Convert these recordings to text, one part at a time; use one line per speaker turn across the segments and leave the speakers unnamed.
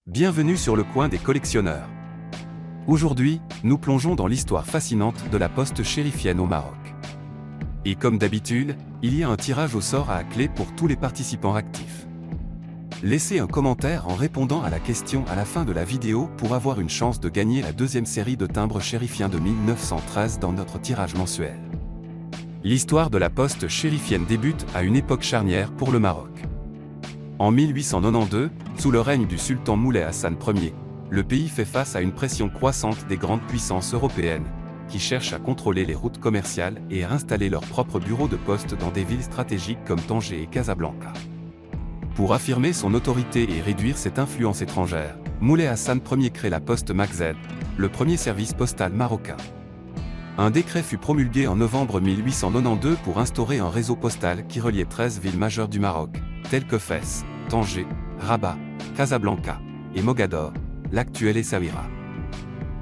Bienvenue sur le coin des collectionneurs. Aujourd'hui, nous plongeons dans l'histoire fascinante de la poste chérifienne au Maroc. Et comme d'habitude, il y a un tirage au sort à clé pour tous les participants actifs. Laissez un commentaire en répondant à la question à la fin de la vidéo pour avoir une chance de gagner la deuxième série de timbres chérifiens de 1913 dans notre tirage mensuel. L'histoire de la poste chérifienne débute à une époque charnière pour le Maroc. En 1892, sous le règne du sultan Moulay Hassan Ier, le pays fait face à une pression croissante des grandes puissances européennes, qui cherchent à contrôler les routes commerciales et à installer leurs propres bureaux de poste dans des villes stratégiques comme Tanger et Casablanca. Pour affirmer son autorité et réduire cette influence étrangère, Moulay Hassan Ier crée la poste Magzen, le premier service postal marocain. Un décret fut promulgué en novembre 1892 pour instaurer un réseau postal qui reliait 13 villes majeures du Maroc, telles que Fès, Tanger, Rabat, Casablanca et Mogador, l'actuel Essaouira.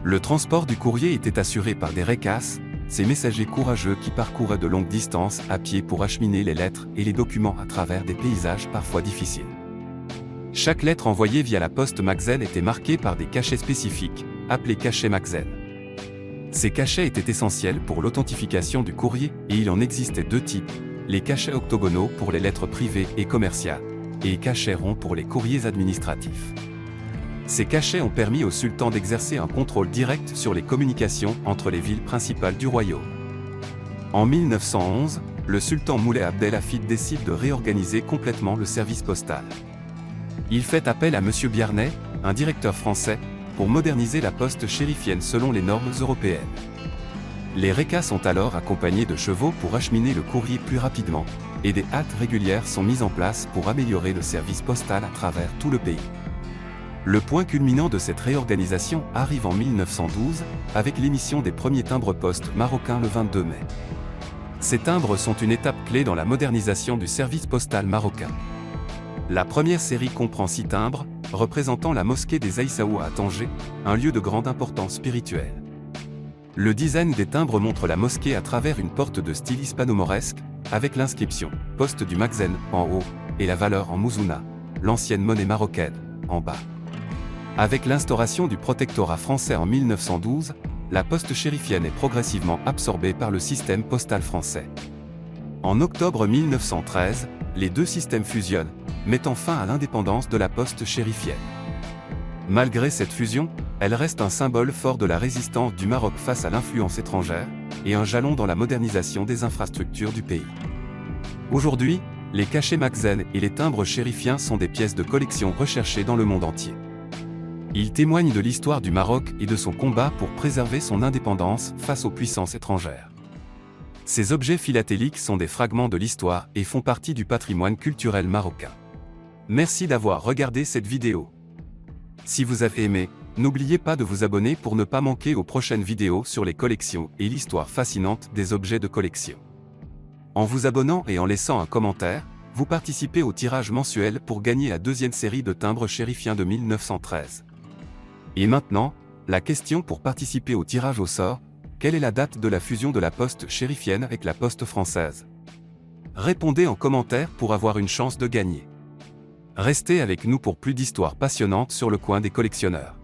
Le transport du courrier était assuré par des récasses, ces messagers courageux qui parcouraient de longues distances à pied pour acheminer les lettres et les documents à travers des paysages parfois difficiles. Chaque lettre envoyée via la poste Magzen était marquée par des cachets spécifiques, appelés cachets Magzen. Ces cachets étaient essentiels pour l'authentification du courrier et il en existait deux types, les cachets octogonaux pour les lettres privées et commerciales, et cachets ronds pour les courriers administratifs. Ces cachets ont permis au sultan d'exercer un contrôle direct sur les communications entre les villes principales du royaume. En 1911, le sultan Moulay Abdelhafid décide de réorganiser complètement le service postal. Il fait appel à M. Biarnet, un directeur français, pour moderniser la poste chérifienne selon les normes européennes. Les récas sont alors accompagnés de chevaux pour acheminer le courrier plus rapidement, et des hâtes régulières sont mises en place pour améliorer le service postal à travers tout le pays. Le point culminant de cette réorganisation arrive en 1912, avec l'émission des premiers timbres-poste marocains le 22 mai. Ces timbres sont une étape clé dans la modernisation du service postal marocain. La première série comprend 6 timbres, représentant la mosquée des Aïssaou à Tanger, un lieu de grande importance spirituelle. Le design des timbres montre la mosquée à travers une porte de style hispano-mauresque, avec l'inscription « Poste du Magzen » en haut, et la valeur en mouzouna, l'ancienne monnaie marocaine, en bas. Avec l'instauration du protectorat français en 1912, la poste chérifienne est progressivement absorbée par le système postal français. En octobre 1913, les deux systèmes fusionnent, mettant fin à l'indépendance de la poste chérifienne. Malgré cette fusion, elle reste un symbole fort de la résistance du Maroc face à l'influence étrangère, et un jalon dans la modernisation des infrastructures du pays. Aujourd'hui, les cachets Magzen et les timbres chérifiens sont des pièces de collection recherchées dans le monde entier. Ils témoignent de l'histoire du Maroc et de son combat pour préserver son indépendance face aux puissances étrangères. Ces objets philatéliques sont des fragments de l'histoire et font partie du patrimoine culturel marocain. Merci d'avoir regardé cette vidéo. Si vous avez aimé, n'oubliez pas de vous abonner pour ne pas manquer aux prochaines vidéos sur les collections et l'histoire fascinante des objets de collection. En vous abonnant et en laissant un commentaire, vous participez au tirage mensuel pour gagner la deuxième série de timbres chérifiens de 1913. Et maintenant, la question pour participer au tirage au sort, quelle est la date de la fusion de la poste chérifienne avec la poste française? Répondez en commentaire pour avoir une chance de gagner. Restez avec nous pour plus d'histoires passionnantes sur le coin des collectionneurs.